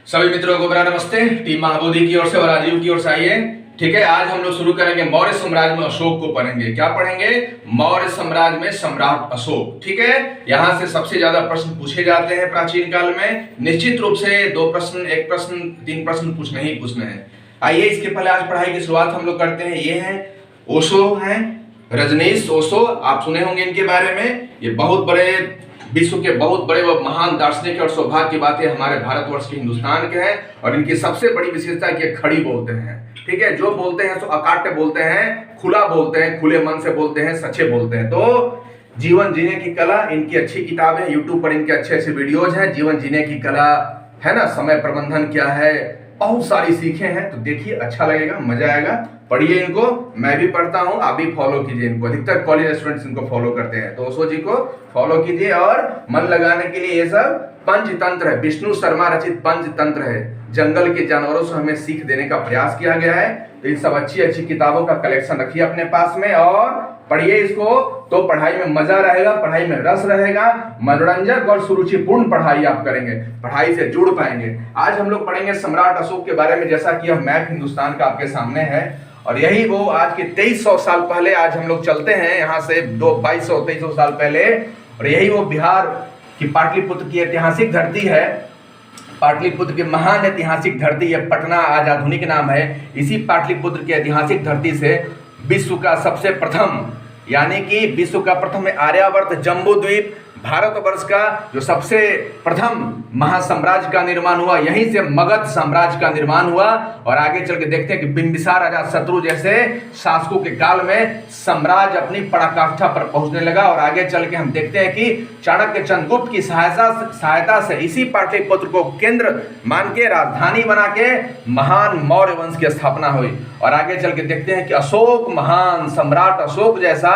सभी मित्रों को मेरा नमस्ते। टीम महाबोधि की ओर से और राजीव की ओर से आइए। ठीक है, आज हम लोग शुरू करेंगे मौर्य साम्राज्य में अशोक को पढ़ेंगे। क्या पढ़ेंगे? मौर्य साम्राज्य में सम्राट अशोक। ठीक है, यहाँ से सबसे ज्यादा प्रश्न पूछे जाते हैं प्राचीन काल में। निश्चित रूप से 2 प्रश्न, 1 प्रश्न, 3 प्रश्न पूछने ही पूछने हैं। आइए इसके पहले आज पढ़ाई की शुरुआत हम लोग करते हैं। ये है ओशो, हैं रजनीश ओशो, आप सुने होंगे इनके बारे में। ये बहुत बड़े विश्व के बहुत बड़े व महान दार्शनिक और सौभाग्य की बातें हमारे भारतवर्ष के हिंदुस्तान के हैं। और इनकी सबसे बड़ी विशेषता है कि खड़ी बोलते हैं। ठीक है, जो बोलते हैं सो अकाट्य बोलते हैं, खुला बोलते हैं, खुले मन से बोलते हैं, सच्चे बोलते हैं। तो जीवन जीने की कला, इनकी अच्छी किताबें, यूट्यूब पर इनके अच्छे अच्छे वीडियोज हैं। जीवन जीने की कला है ना, समय प्रबंधन क्या है, बहुत सारी सीखे हैं। तो देखिए, अच्छा लगेगा, मजा आएगा, पढ़िए इनको। मैं भी पढ़ता हूँ, आप भी फॉलो कीजिए इनको। अधिकतर कॉलेज स्टूडेंट्स इनको फॉलो करते हैं, तो ओशो जी को फॉलो कीजिए। और मन लगाने के लिए ये सब पंचतंत्र है, विष्णु शर्मा रचित पंचतंत्र है। जंगल के जानवरों से हमें सीख देने का प्रयास किया गया है। तो इन सब अच्छी अच्छी किताबों का कलेक्शन रखिए अपने पास में और पढ़िए इसको। तो पढ़ाई में मजा रहेगा, पढ़ाई में रस रहेगा, मनोरंजक और सुरुचिपूर्ण पढ़ाई आप करेंगे, पढ़ाई से जुड़ पाएंगे। आज हम लोग पढ़ेंगे सम्राट अशोक के बारे में। जैसा कि यह मैप हिंदुस्तान का आपके सामने है और यही वो आज के 2300 साल पहले आज हम लोग चलते हैं यहाँ से 2200-2300 साल पहले। और यही वो बिहार की पाटलिपुत्र की ऐतिहासिक धरती है। पाटलिपुत्र की महान ऐतिहासिक धरती है, पटना आज आधुनिक नाम है। इसी पाटलिपुत्र की ऐतिहासिक धरती से विश्व का सबसे प्रथम, यानी कि विश्व का प्रथम आर्यावर्त जम्बू द्वीप, भारतवर्ष का जो सबसे प्रथम महासाम्राज्य का निर्माण हुआ, यहीं से मगध साम्राज्य का निर्माण हुआ। और आगे चल के देखते हैं कि बिंबिसार अजातशत्रु जैसे शासकों के काल में साम्राज्य अपनी पराकाष्ठा पर पहुंचने लगा। और आगे चल के हम देखते हैं कि चाणक्य चंद्रगुप्त की सहायता से इसी पाटलिपुत्र को केंद्र मान के, राजधानी बना के महान मौर्य वंश की स्थापना हुई। और आगे चल के देखते हैं कि अशोक महान सम्राट अशोक जैसा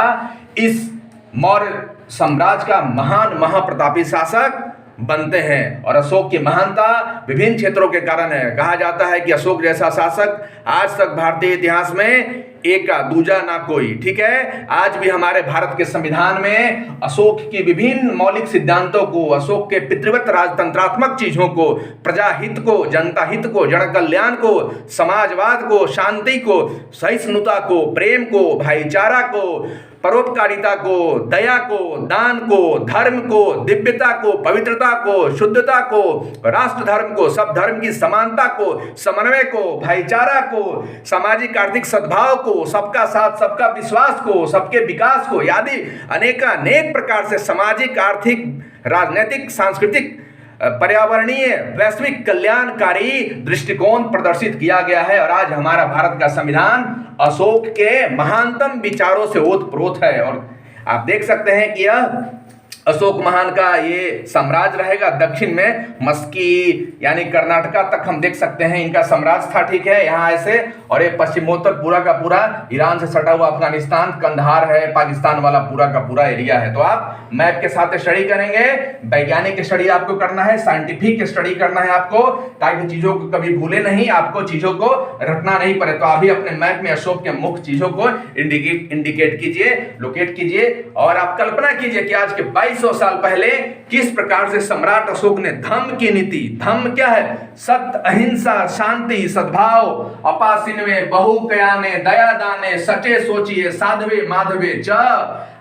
इस मौर्य साम्राज्य का महान महाप्रतापी शासक बनते हैं। और अशोक की महानता विभिन्न क्षेत्रों के कारण है। कहा जाता है कि अशोक जैसा शासक आज तक भारतीय इतिहास में एक का दूजा ना कोई। ठीक है, आज भी हमारे भारत के संविधान में अशोक की विभिन्न मौलिक सिद्धांतों को, अशोक के पितृवत राजतंत्रात्मक चीजों को, प्रजा हित को, जनता हित को, जन कल्याण को, समाजवाद को, शांति को, सहिष्णुता को, प्रेम को, भाईचारा को, परोपकारिता को, दया को, दान को, धर्म को, दिव्यता को, पवित्रता को, शुद्धता को, राष्ट्र धर्म को, सब धर्म की समानता को, समन्वय को, भाईचारा को, सामाजिक आर्थिक सद्भाव को, सबका साथ सबका विश्वास को, सबके विकास को, आदि अनेक प्रकार से सामाजिक, आर्थिक, राजनीतिक, सांस्कृतिक, पर्यावरणीय, वैश्विक कल्याणकारी दृष्टिकोण प्रदर्शित किया गया है। और आज हमारा भारत का संविधान अशोक के महानतम विचारों से ओतप्रोत है। और आप देख सकते हैं कि यह अशोक महान का ये साम्राज्य रहेगा। दक्षिण में मस्की यानी कर्नाटका तक हम देख सकते हैं इनका साम्राज्य था। ठीक है, यहाँ ऐसे। और ये पश्चिमोत्तर पूरा का पूरा ईरान से सटा हुआ अफगानिस्तान, कंधार है, पाकिस्तान वाला पूरा का पूरा एरिया है। तो आप मैप के साथ स्टडी करेंगे, वैज्ञानिक स्टडी आपको करना है, साइंटिफिक स्टडी करना है आपको, ताकि चीजों को कभी भूले नहीं, आपको चीजों को रटना नहीं पड़े। तो अभी अपने मैप में अशोक के मुख्य चीजों को इंडिकेट कीजिए, लोकेट कीजिए। और आप कल्पना कीजिए कि आज के 2200 साल पहले किस प्रकार से सम्राट अशोक ने धम्म की नीति, धम्म क्या है? सत्य, अहिंसा, शांति, सद्भाव, अपासिनवे, बहु कयाने, दया दाने, सचे सोचिए, साधवे माधवे च।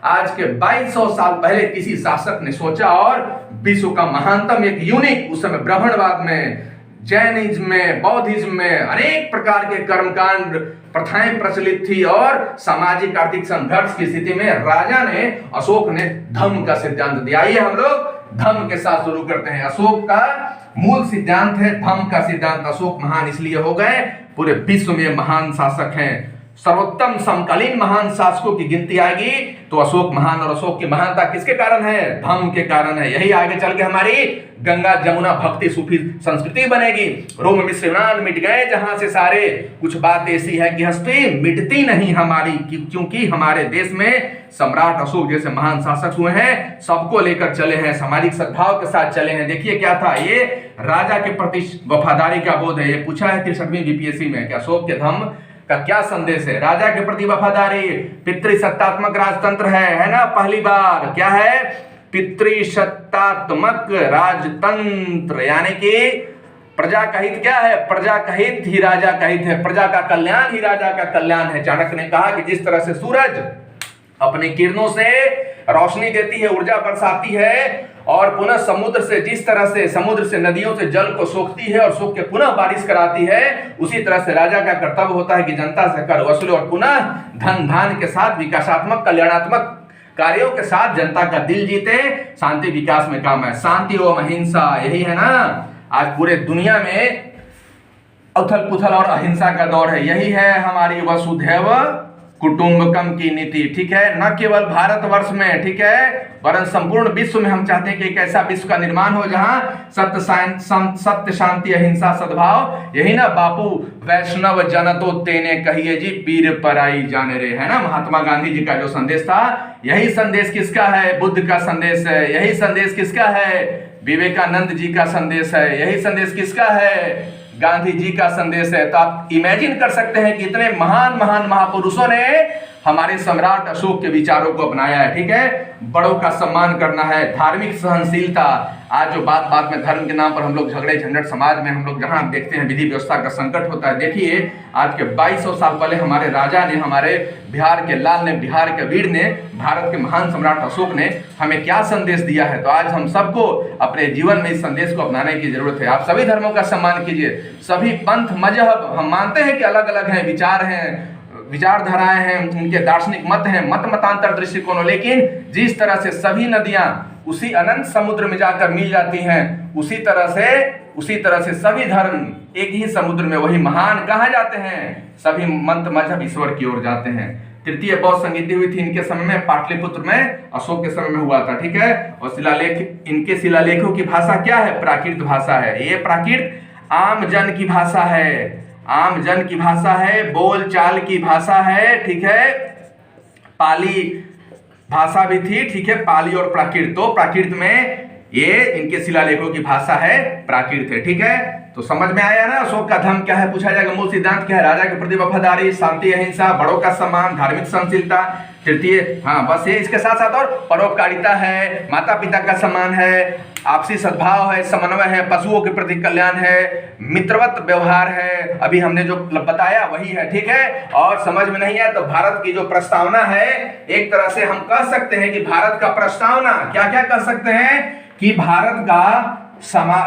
आज के 2200 साल पहले किसी शासक ने सोचा और विश्व का महानतम एक यूनिक, उस समय ब्राह्मणवाद में, जैनिज्म में, बौद्धिज्म में अनेक प्रकार के कर्मकांड प्रथाएं प्रचलित थी। और सामाजिक आर्थिक संघर्ष की स्थिति में राजा ने, अशोक ने धम्म का सिद्धांत दिया। आइए हम लोग धम्म के साथ शुरू करते हैं। अशोक का मूल सिद्धांत है धम्म का सिद्धांत। अशोक महान इसलिए हो गए, पूरे विश्व में महान शासक हैं। सर्वोत्तम समकालीन महान शासकों की गिनती आएगी तो अशोक महान। और अशोक की महानता किसके कारण है? धम्म के कारण है। यही आगे चल के हमारी गंगा जमुना भक्ति सूफी संस्कृति बनेगी। रोम मिस्र यूनान मिट गए जहां से सारे, कुछ बात ऐसी है कि हस्ती मिटती नहीं हमारी, क्योंकि हमारे देश में सम्राट अशोक जैसे महान शासक हुए हैं, सबको लेकर चले हैं, सामाजिक सद्भाव के साथ चले हैं। देखिए क्या था, ये राजा के प्रति वफादारी का बोध है। ये पूछा है 63वीं बीपीएससी में कि अशोक के धम्म का क्या संदेश है? राजा के प्रति वफादारी, पितृसत्तात्मक राजतंत्र है ना। पहली बार क्या है? पितृसत्तात्मक राजतंत्र, यानी कि प्रजा का हित क्या है? प्रजा का हित ही राजा का हित है, प्रजा का कल्याण ही राजा का कल्याण है। चाणक्य ने कहा कि जिस तरह से सूरज अपनी किरणों से रोशनी देती है, ऊर्जा बरसाती है, और पुनः समुद्र से जिस तरह से समुद्र से नदियों से जल को सोखती है और सोख के पुनः बारिश कराती है, उसी तरह से राजा का कर्तव्य होता है कि जनता से कर वसूले और पुनः धन धान के साथ विकासात्मक कल्याणात्मक कार्यों के साथ जनता का दिल जीते, शांति विकास में काम है। शांति एवं अहिंसा, यही है ना आज पूरे दुनिया में उथल पुथल और अहिंसा का दौर है। यही है हमारी वसुधैव कुटुंबकम की नीति, ठीक है। न केवल भारतवर्ष में, ठीक है, वरन संपूर्ण विश्व में हम चाहते हैं कि एक ऐसा विश्व का निर्माण हो जहां सत्य शांति अहिंसा सद्भाव, यही ना बापू वैष्णव जन तो तेने कहिए जी पीर पराई जाने रे, है ना महात्मा गांधी जी का जो संदेश था। यही संदेश किसका है? बुद्ध का संदेश है। यही संदेश किसका है? विवेकानंद जी का संदेश है। यही संदेश किसका है? गांधी जी का संदेश है। तो आप इमेजिन कर सकते हैं कि इतने महान महान महापुरुषों ने हमारे सम्राट अशोक के विचारों को अपनाया है, ठीक है। बड़ों का सम्मान करना है, धार्मिक सहनशीलता। आज जो बात बात में धर्म के नाम पर हम लोग झगड़े झंझट समाज में हम लोग जहां देखते हैं विधि व्यवस्था का संकट होता है। देखिए आज के 2200 साल पहले हमारे राजा ने, हमारे बिहार के लाल ने, बिहार के वीर ने, भारत के महान सम्राट अशोक ने हमें क्या संदेश दिया है। तो आज हम सबको अपने जीवन में इस संदेश को अपनाने की जरूरत है। आप सभी धर्मों का सम्मान कीजिए, सभी पंथ मजहब, हम मानते हैं कि अलग अलग हैं, विचार हैं, विचारधाराएं हैं, उनके दार्शनिक मत हैं, मतांतर दृष्टिकोण, लेकिन जिस तरह से सभी नदियां उसी अनंत समुद्र में जाकर मिल जाती हैं, उसी तरह से सभी धर्म एक ही समुद्र में वही महान कहा जाते हैं, सभी मंत्र मजहब ईश्वर की ओर जाते हैं। तृतीय बौद्ध संगीति हुई थी इनके समय में, पाटलिपुत्र में, अशोक के समय में हुआ था, ठीक है। और इनके शिलालेखों की भाषा क्या है? प्राकृत भाषा है। ये प्राकृत आम जन की भाषा है, आम जन की भाषा है, बोल चाल की भाषा है, ठीक है। पाली भाषा भी थी, ठीक है, पाली और प्राकृत। तो प्राकृत में ये इनके शिलालेखों की भाषा है, प्राकृत है, ठीक है। तो समझ में आया ना अशोक का धर्म क्या है? पूछा जाएगा मूल सिद्धांत क्या है? राजा के प्रति वफादारी, शांति अहिंसा, बड़ों का सम्मान, धार्मिक सहनशीलता। तृतीय, हाँ बस ये, इसके साथ साथ और परोपकारिता है, माता पिता का सम्मान है, आपसी सद्भाव है, समन्वय है, पशुओं के प्रति कल्याण है, मित्रवत व्यवहार है। अभी हमने जो बताया वही है, ठीक है। और समझ में नहीं आया तो भारत की जो प्रस्तावना है, एक तरह से हम कह सकते हैं कि भारत का प्रस्तावना क्या क्या कह सकते हैं कि भारत का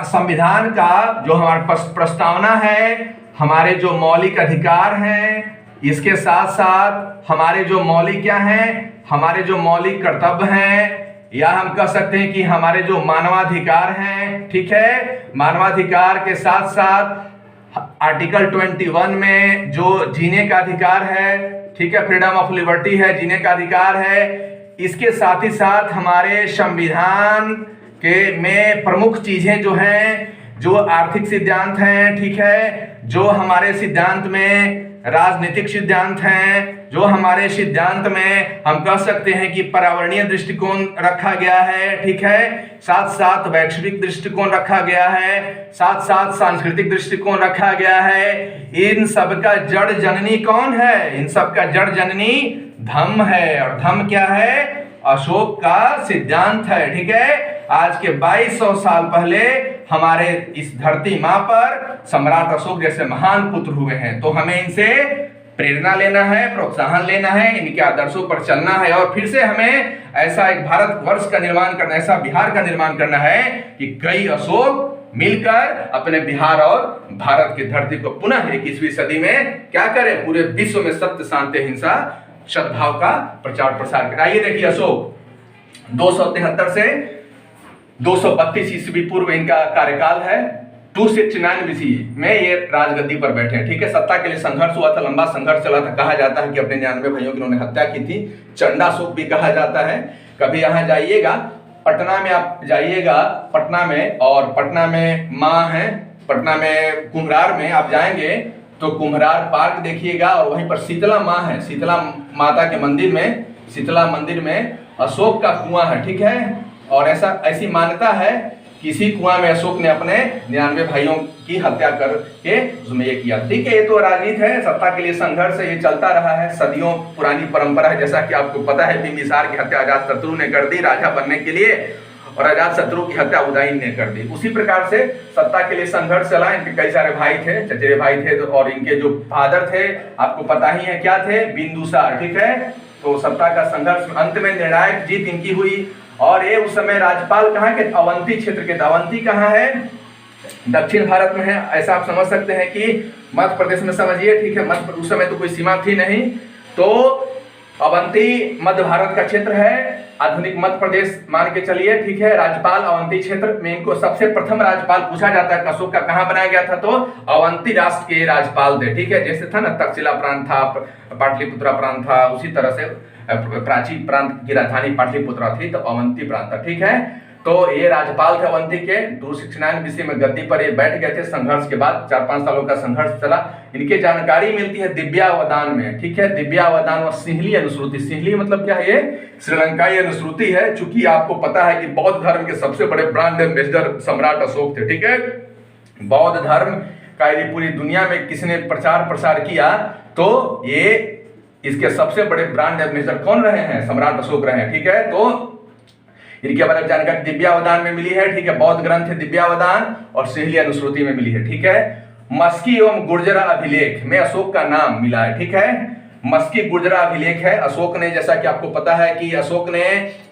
संविधान का जो हमारा प्रस्तावना है, हमारे जो मौलिक अधिकार हैं, इसके साथ साथ हमारे जो मौलिक क्या हैं, हमारे जो मौलिक कर्तव्य हैं, या हम कह सकते हैं कि हमारे जो मानवाधिकार हैं, ठीक है। मानवाधिकार के साथ साथ आर्टिकल 21 में जो जीने का अधिकार है, ठीक है, फ्रीडम ऑफ लिबर्टी है, जीने का अधिकार है। इसके साथ ही साथ हमारे संविधान के में प्रमुख चीजें जो हैं, जो आर्थिक सिद्धांत हैं, ठीक है, जो हमारे सिद्धांत में राजनीतिक सिद्धांत हैं, जो हमारे सिद्धांत में हम कह सकते हैं कि पर्यावरणीय दृष्टिकोण रखा गया है, ठीक है, साथ साथ वैश्विक दृष्टिकोण रखा गया है, साथ साथ सांस्कृतिक दृष्टिकोण रखा गया है। इन सब का जड़ जननी कौन है? इन सब का जड़ जननी धम्म है। और धम्म क्या है? अशोक का सिद्धांत है, ठीक है। आज के 2200 साल पहले हमारे इस धरती मां पर सम्राट अशोक जैसे महान पुत्र हुए हैं। तो हमें इनसे प्रेरणा लेना है, प्रोत्साहन लेना है, इनके आदर्शों पर चलना है, और फिर से हमें ऐसा एक भारत वर्ष का निर्माण करना, ऐसा बिहार का निर्माण करना है कि कई अशोक मिलकर अपने बिहार और भारत की धरती को पुनः 21वीं सदी में क्या करें? पूरे विश्व में सत्य शांति अहिंसा सद्भाव का प्रचार प्रसार करें। आइए देखिए, अशोक 273 से 232 ईस्वी पूर्व इनका कार्यकाल है। 269 BC में ये राजगद्दी पर बैठे हैं, ठीक है। सत्ता के लिए संघर्ष हुआ था, लंबा संघर्ष चला था। कहा जाता है कि अपने 99 भाइयों की उन्होंने हत्या की थी। चंडाशोक भी कहा जाता है। कभी यहाँ जाइएगा, पटना में आप जाइएगा, पटना में, और पटना में माँ है, पटना में कुम्हरार में आप जाएंगे तो कुम्हरार पार्क देखिएगा, और वहीं पर शीतला माँ है, शीतला माता के मंदिर में, शीतला मंदिर में अशोक का कुआं है, ठीक है। और ऐसी मान्यता है कि इसी कुआं में अशोक ने अपने 99 भाइयों की हत्या करके उसमें ये किया, ठीक है। ये तो राजनीति है, सत्ता के लिए संघर्ष है, ये चलता रहा है, सदियों पुरानी परंपरा है। जैसा कि आपको पता है बिंबिसार की हत्या अजातशत्रु ने कर दी राजा बनने के लिए, और अजात शत्रु की हत्या उदयन ने कर दी। उसी प्रकार से सत्ता के लिए संघर्ष चला। इनके कई सारे भाई थे, चचेरे भाई थे, और इनके जो फादर थे आपको पता ही है क्या थे, बिंदुसार, ठीक है। तो सत्ता का संघर्ष, अंत में निर्णायक जीत इनकी हुई। और ये उस समय राज्यपाल कहाँ के, अवंती क्षेत्र के। अवंती कहाँ है, दक्षिण भारत में है, ऐसा आप समझ सकते हैं कि मध्य प्रदेश में समझिए, ठीक है। मध्य, उस समय तो कोई सीमा थी नहीं, तो अवंती मध्य भारत का क्षेत्र है, आधुनिक मध्य प्रदेश मान के चलिए, ठीक है। राज्यपाल अवंती क्षेत्र में, इनको सबसे प्रथम राज्यपाल पूछा जाता है अशोक का कहाँ बनाया गया था, तो अवंती राष्ट्र के राज्यपाल थे, ठीक है। जैसे था ना तक्षशिला प्रांत था, पाटलिपुत्रा प्रांत था, उसी तरह से प्राचीन प्रांत की राजधानी पाटलिपुत्रा थी, तो अवंती प्रांत था, ठीक है। तो ये राज्यपाल थे अवंती के। 269 BC में गद्दी पर ये बैठ गए थे। संघर्ष के बाद 4-5 सालों का संघर्ष चला। इनके जानकारी मिलती है दिव्यावदान में, ठीक है। दिव्यावदान और सिंहली अनुश्रुति। सिंहली मतलब क्या है, ये श्रीलंकाई अनुश्रुति है। चूंकि आपको पता है कि बौद्ध धर्म के सबसे बड़े ब्रांड एम्बेसडर सम्राट अशोक थे, ठीक है। बौद्ध धर्म का यदि पूरी दुनिया में किसने प्रचार प्रसार किया, तो ये इसके सबसे बड़े ब्रांड एम्बेसडर कौन रहे हैं, सम्राट अशोक रहे हैं, ठीक है। तो इनके बारे में जानकारी दिव्यावदान में मिली है, ठीक है। बौद्ध ग्रंथ है दिव्यावदान और सिंहली अनुश्रुति में मिली है, ठीक है। मस्की एवं गुर्जरा अभिलेख में अशोक का नाम मिला है, ठीक है। मस्की गुर्जरा अभिलेख है। अशोक ने, जैसा कि आपको पता है कि अशोक ने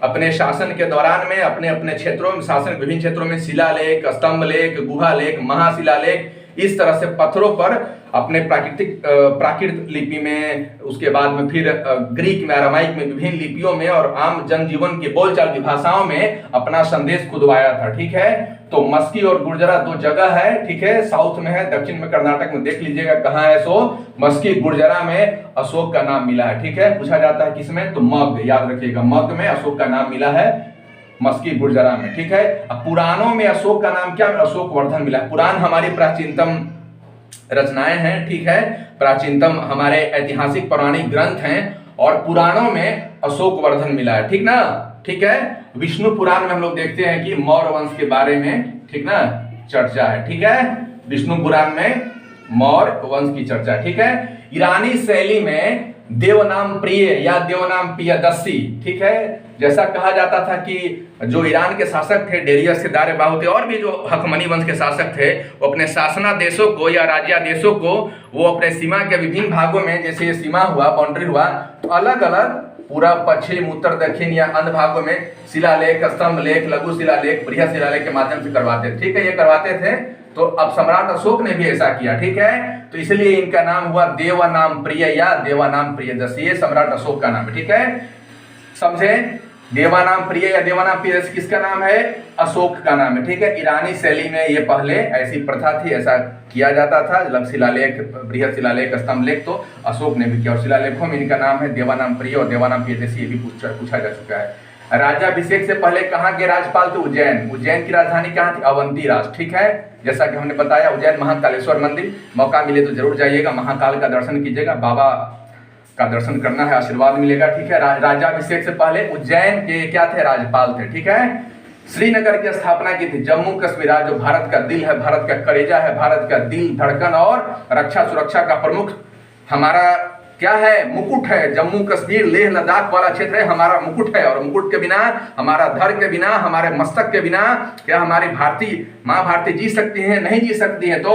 अपने शासन के दौरान में अपने अपने क्षेत्रों में, शासन विभिन्न क्षेत्रों में शिलालेख, स्तंभ लेख, गुहा लेख, महाशिलालेख, इस तरह से पत्थरों पर अपने प्राकृत लिपि में, उसके बाद में फिर ग्रीक में, अरामाइक में, विभिन्न लिपियों में और आम जनजीवन की बोलचाल की भाषाओं में अपना संदेश खुदवाया था, ठीक है। तो मस्की और गुर्जरा 2 जगह है, ठीक है। साउथ में है, दक्षिण में कर्नाटक में, देख लीजिएगा कहाँ है। सो मस्की गुर्जरा में अशोक का नाम मिला है, ठीक है। पूछा जाता है किसमें, तो मग, याद रखिएगा, मग में अशोक का नाम मिला है, मस्की गुर्जरा में, ठीक है। अब पुराणों में अशोक का नाम क्या, अशोक वर्धन मिला है। पुराण हमारी प्राचीनतम रचनाएं हैं, ठीक है। प्राचीनतम हमारे ऐतिहासिक पौराणिक ग्रंथ हैं और पुराणों में अशोक वर्धन मिला है, ठीक ना, ठीक है। विष्णु पुराण में हम लोग देखते हैं कि मौर्य वंश के बारे में, ठीक ना, चर्चा है, ठीक है। विष्णु पुराण में मौर्य वंश की चर्चा, ठीक है। ईरानी शैली में देवनाम प्रिय या देवनाम प्रियदर्शी, ठीक है। जैसा कहा जाता था कि जो ईरान के शासक थे, डेरियस के दारेबाहु थे, और भी जो हकमनी वंश के शासक थे, वो अपने शासनादेशों को या राज्यादेशों को वो अपने सीमा के विभिन्न भागों में, जैसे ये सीमा हुआ, बाउंड्री हुआ, तो अलग अलग पूरा पश्चिम, उत्तर, दक्षिण या अन्य भागों में शिलालेख, स्तंभ लेख, लघु शिलालेख, बृहद शिलालेख के माध्यम से करवाते थे, ठीक है। ये करवाते थे। तो अब सम्राट अशोक ने भी ऐसा किया, ठीक है। तो इसलिए इनका नाम हुआ देवानाम प्रिय या देवानाम प्रियदर्शी। ये सम्राट अशोक का नाम है, ठीक है। समझे, देवानाम प्रिय या देवानाम प्रियदर्शी किसका नाम है, अशोक का नाम है, ठीक है। ईरानी शैली में ये पहले ऐसी प्रथा थी, ऐसा किया जाता था। लघु शिलालेख, बृहद शिलालेख, स्तंभ लेख तो अशोक ने भी किया, और शिलालेखों में इनका नाम है देवानाम प्रिय और देवानाम प्रियदर्शी, ये भी पूछा जा चुका है। राज्याभिषेक से पहले कहाँ के राज्यपाल थे, उज्जैन। उज्जैन की राजधानी कहाँ थी, अवंती राष्ट्र, ठीक है। जैसा कि हमने बताया, उज्जैन महाकालेश्वर मंदिर, मौका मिले तो जरूर जाइएगा, महाकाल का दर्शन कीजिएगा, बाबा का दर्शन करना है, आशीर्वाद मिलेगा, ठीक है। राज्याभिषेक से पहले उज्जैन के क्या थे, राज्यपाल थे, ठीक है। श्रीनगर की स्थापना की थी। जम्मू कश्मीर जो भारत का दिल है, भारत का कलेजा है, भारत का दिल, धड़कन और रक्षा सुरक्षा का प्रमुख हमारा क्या है, मुकुट है। जम्मू कश्मीर, लेह लद्दाख वाला क्षेत्र है, हमारा मुकुट है। और मुकुट के बिना, हमारा धड़ के बिना, हमारे मस्तक के बिना क्या हमारी माँ भारती जी सकती हैं, नहीं जी सकती हैं। तो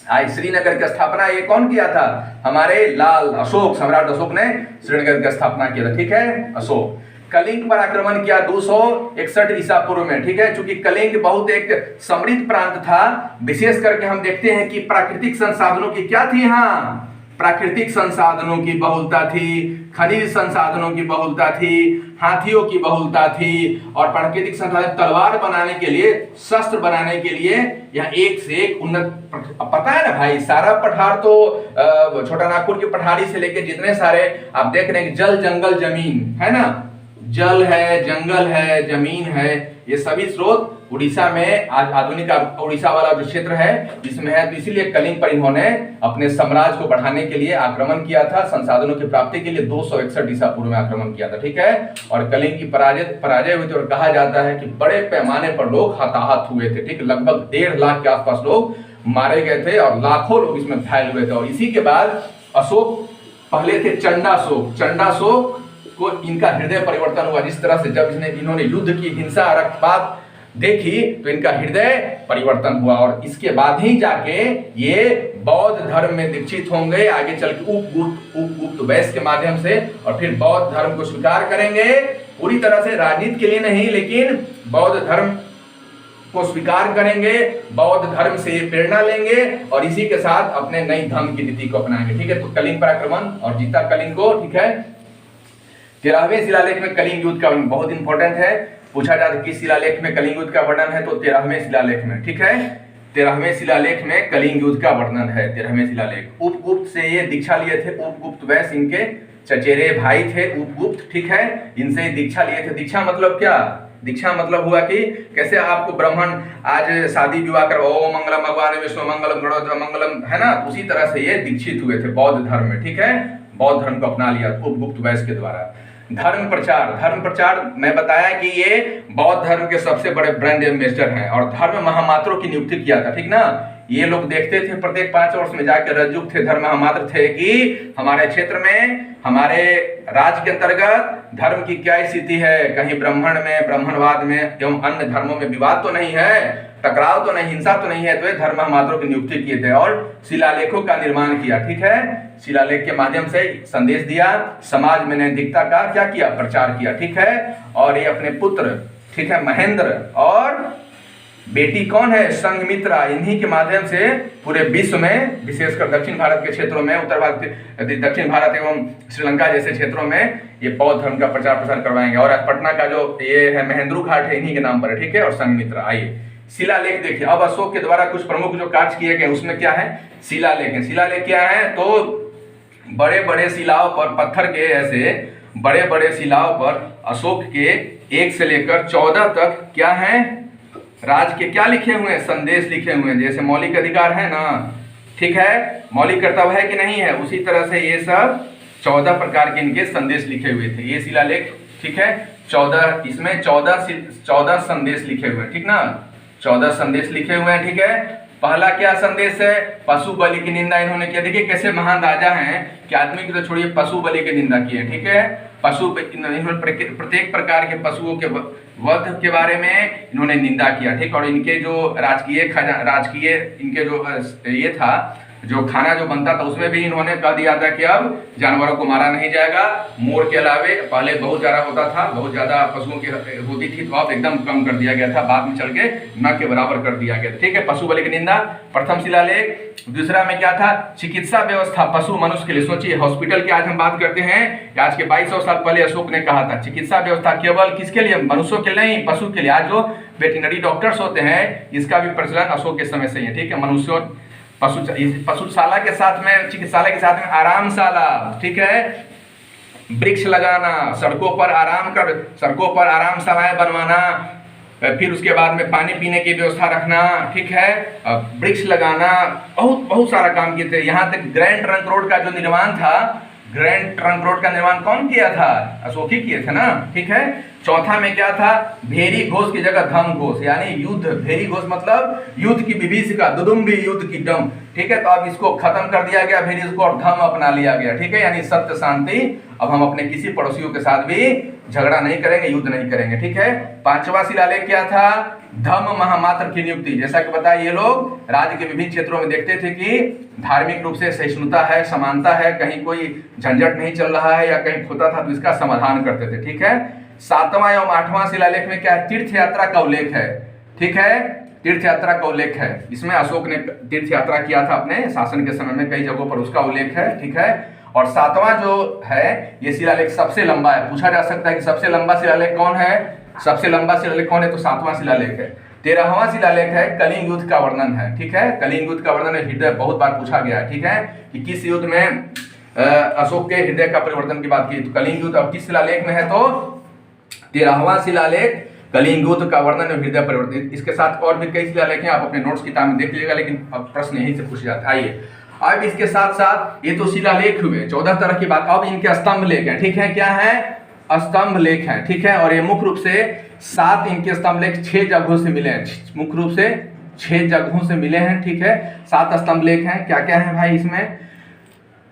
आज श्रीनगर की स्थापना ये कौन किया था, हमारे लाल अशोक, सम्राट अशोक ने श्रीनगर की स्थापना किया था, ठीक है। अशोक कलिंग पर आक्रमण किया 261 ईसा पूर्व में, ठीक है। चूंकि कलिंग बहुत एक समृद्ध प्रांत था, विशेष करके हम देखते हैं कि प्राकृतिक संसाधनों की क्या थी, हाँ, प्राकृतिक संसाधनों की बहुलता थी, खनिज संसाधनों की बहुलता थी, हाथियों की बहुलता थी, और प्राकृतिक संसाधन, तलवार बनाने के लिए, शस्त्र बनाने के लिए यह एक से एक उन्नत। पता है ना भाई, सारा पठार तो छोटा नागपुर की पठारी से लेके जितने सारे आप देख रहे हैं, जल जंगल जमीन है ना, जल है, जंगल है, जमीन है, ये सभी स्रोत उड़ीसा में, आज आधुनिक उड़ीसा वाला जो क्षेत्र है इसमें है। तो इसीलिए कलिंग पर इन्होंने अपने साम्राज्य को बढ़ाने के लिए आक्रमण किया था, संसाधनों की प्राप्ति के लिए 261 ईसा पूर्व में आक्रमण किया था, ठीक है। और कलिंग की पराजय हुई थी, और कहा जाता है कि बड़े पैमाने पर लोग हताहत हुए थे, ठीक। लगभग 1.5 लाख के आसपास लोग मारे गए थे और लाखों लोग इसमें घायल हुए थे। और इसी के बाद अशोक पहले थे चंडाशोक। चंडाशोक को इनका हृदय परिवर्तन हुआ। जिस तरह से जब इन्होंने युद्ध की, हिंसा, रक्तपात देखी तो इनका हृदय परिवर्तन हुआ और इसके बाद ही जाके ये बौद्ध धर्म में दीक्षित होंगे। आगे चल के उपगुप्त वैश्य के माध्यम से, और फिर बौद्ध धर्म को स्वीकार करेंगे पूरी तरह से, राजनीति के लिए नहीं लेकिन बौद्ध धर्म को स्वीकार करेंगे, बौद्ध धर्म से प्रेरणा लेंगे और इसी के साथ अपने नई धर्म की नीति को अपनाएंगे। ठीक है, तो कलिंग पराक्रमण और जीता कलिंग को। ठीक है, 13वें शिलालेख में कलिंग युद्ध का बहुत इंपॉर्टेंट है, पूछा जाता किस शिलालेख में कलिंग युद्ध का वर्णन है, तो 13वें शिलालेख में। ठीक है, 13वें शिलालेख में कलिंग युद्ध का वर्णन है। 13वें शिलालेख, उपगुप्त से ये दीक्षा लिए थे। उपगुप्त वैश्य इनके चचेरे भाई थे उपगुप्त। ठीक है, इनसे दीक्षा लिए थे। दीक्षा मतलब क्या? दीक्षा मतलब हुआ कि कैसे आपको ब्राह्मण आज शादी विवाह कर ओम मंगलम भगवान विष्णु मंगलम गणोत्तम मंगलम, है ना, उसी तरह से ये दीक्षित हुए थे बौद्ध धर्म में। ठीक है, बौद्ध धर्म को अपना लिया उपगुप्त वैश्य के द्वारा। धर्म प्रचार, धर्म प्रचार मैं बताया कि ये बौद्ध धर्म के सबसे बड़े ब्रांड एम्बेसडर हैं और धर्म महामात्रों की नियुक्ति किया था। ठीक ना, ये लोग देखते थे प्रत्येक 5 वर्ष में जाकर रज्जुक थे, धर्म महामात्र थे कि हमारे क्षेत्र में, हमारे राज्य के अंतर्गत धर्म की क्या स्थिति है, कहीं ब्राह्मण में, ब्राह्मणवाद में एवं अन्य धर्मों में विवाद तो नहीं है, टकराव तो नहीं, हिंसा तो नहीं है। तो ये धर्म महामात्रों की नियुक्ति किए थे और शिलालेखों का निर्माण किया। ठीक है, शिलालेख के माध्यम से संदेश दिया, समाज में नैतिकता का क्या किया? प्रचार किया। ठीक है, और ये अपने पुत्र, ठीक है, महेंद्र और बेटी कौन है? संघमित्रा, इन्हीं के माध्यम से पूरे विश्व में, विशेषकर दक्षिण भारत के क्षेत्रों में, उत्तर भारत, दक्षिण भारत एवं श्रीलंका जैसे क्षेत्रों में ये बौद्ध धर्म का प्रचार प्रसार करवाएंगे। और पटना का जो ये है महेंद्रू घाट है, इन्हीं के नाम पर है। ठीक है, और संघमित्रा। आइए शिलालेख देखिए। अब अशोक के द्वारा कुछ प्रमुख जो कार्य किए गए उसमें क्या है? शिलालेख है। शिलालेख क्या है? तो बड़े बड़े शिलाओं पर, पत्थर के ऐसे बड़े बड़े शिलाओं पर अशोक के 1 से लेकर 14 तक क्या है? राज के क्या लिखे हुए हैं? संदेश लिखे हुए हैं। जैसे मौलिक अधिकार है ना, ठीक है, मौलिक कर्तव्य है कि नहीं है, उसी तरह से ये सब 14 प्रकार के इनके संदेश लिखे हुए थे ये शिलालेख। ठीक है, 14, इसमें 14 संदेश लिखे हुए हैं। ठीक ना, 14 संदेश लिखे हुए हैं। ठीक है, पहला क्या संदेश है? पशु बलि की निंदा इन्होंने किया। देखिए कैसे महान राजा हैं कि आदमी की तो छोड़िए, पशु बलि की निंदा की है। ठीक है, प्रत्येक प्रकार के पशुओं के वध के बारे में इन्होंने निंदा किया। ठीक, और इनके जो राजकीय इनके जो ये था, जो खाना जो बनता था उसमें भी इन्होंने कह दिया था कि अब जानवरों को मारा नहीं जाएगा। मोर के अलावे पहले बहुत ज्यादा होता था, बहुत ज्यादा पशुओं की होती थी, तो अब एकदम कम कर दिया गया था, बाद में चल के न के बराबर कर दिया गया था। ठीक है, पशु बलि की निंदा प्रथम शिलालेख। दूसरा में क्या था? चिकित्सा व्यवस्था पशु मनुष्य के लिए। सोचिए हॉस्पिटल की आज हम बात करते हैं, आज के 2200 साल पहले अशोक ने कहा था चिकित्सा व्यवस्था केवल किसके लिए? मनुष्यों के लिए नहीं, पशु के लिए। आज जो वेटरनरी डॉक्टर्स होते हैं इसका भी प्रचलन अशोक के समय से ही है। ठीक है, मनुष्यों पशुशाला के साथ में, चिकित्सालय के साथ में आरामशाला। ठीक है, वृक्ष लगाना, सड़कों पर आरामशालाएं बनवाना, फिर उसके बाद में पानी पीने की व्यवस्था रखना। ठीक है, वृक्ष लगाना, बहुत सारा काम किए थे। यहाँ तक ग्रैंड ट्रंक रोड का जो निर्माण था, ग्रैंड ट्रंक रोड का निर्माण कौन किया था? अशोक ही किए थे ना। ठीक है, चौथा में क्या था? भेरी घोष की जगह धम घोष, यानी युद्ध। भेरी घोष मतलब युद्ध की विभीषिका, दुदुम्बी युद्ध की डम। ठीक है, तो अब इसको खत्म कर दिया गया भेरी को और धम अपना लिया गया। ठीक है, यानी सत्य शांति। अब हम अपने किसी पड़ोसियों के साथ भी झगड़ा नहीं करेंगे, युद्ध नहीं करेंगे। ठीक है, पांचवा शिलालेख क्या था? धम्म महामात्र की नियुक्ति। जैसा कि बताया, ये लोग राज्य के विभिन्न क्षेत्रों में देखते थे कि धार्मिक रूप से सहिष्णुता है, समानता है, कहीं कोई झंझट नहीं चल रहा है या कहीं होता था तो इसका समाधान करते थे। ठीक है, 7वां एवं 8वां शिलालेख में क्या है? तीर्थ यात्रा का उल्लेख है। ठीक है, तीर्थ यात्रा का उल्लेख है। इसमें अशोक ने तीर्थ यात्रा किया था अपने शासन के समय में, कई जगहों पर उसका उल्लेख है। ठीक है, और 7वां जो है ये शिलालेख सबसे लंबा है। पूछा जा सकता है कि सबसे लंबा शिलालेख कौन है? सबसे लंबा शिलालेख कौन है? तो 7वां शिलालेख है। 13वां शिलालेख है, कलिंग युद्ध का वर्णन है। ठीक है, कलिंग युद्ध का वर्णन हृदय बहुत बार पूछा गया है। ठीक है, कि किस युद्ध में अशोक के हृदय का परिवर्तन की बात की, तो कलिंग युद्ध अब किस शिलालेख में है? तो 13वां शिलालेख कलिंग युद्ध का वर्णन और हृदय परिवर्तन। इसके साथ और भी कई शिलालेख हैं, आप अपने नोट्स किताब में देख लीजिएगा, लेकिन अब प्रश्न यहीं से पूछ जाता है। आइए, अब इसके साथ साथ ये तो शिलालेख हुए 14 तरह की बात। अब इनके स्तंभ लेख हैं। ठीक है, क्या है? स्तंभ लेख है। ठीक है, और ये मुख्य रूप से 7 इनके स्तंभ लेख 6 जगहों से मिले हैं, मुख्य रूप से 6 जगहों से मिले हैं। ठीक है, 7 स्तंभ लेख हैं। क्या क्या है भाई इसमें?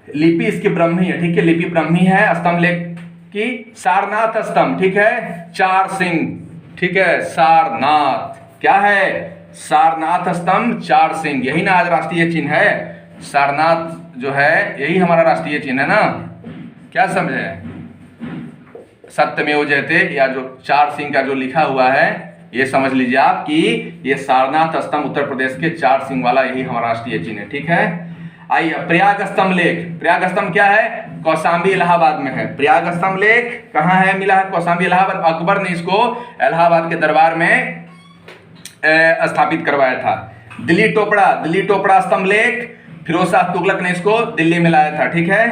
लिपि इसकी ब्रह्मी है। ठीक है, लिपि ब्रह्मी है। स्तंभ लेख कि सारनाथ स्तंभ, ठीक है, 4 सिंह, ठीक है, सारनाथ क्या है, सारनाथ स्तंभ 4 सिंह, यही ना आज राष्ट्रीय चिन्ह है, सारनाथ जो है यही हमारा राष्ट्रीय चिन्ह है ना, क्या समझे, सत्यमेव जयते, या जो 4 सिंह का जो लिखा हुआ है ये समझ लीजिए आप कि ये सारनाथ स्तंभ उत्तर प्रदेश के 4 सिंह वाला यही हमारा राष्ट्रीय चिन्ह है, ठीक है। आइए प्रयाग स्तंभ लेख, प्रयाग स्तंभ क्या है, कौशाम्बी इलाहाबाद में है, प्रयाग स्तंभ लेख कहाँ है, मिला है कौशाम्बी इलाहाबाद, अकबर ने इसको इलाहाबाद के दरबार में स्थापित करवाया था। दिल्ली टोपड़ा स्तंभ लेख फिरोज शाह तुगलक ने इसको दिल्ली में लाया था, ठीक है।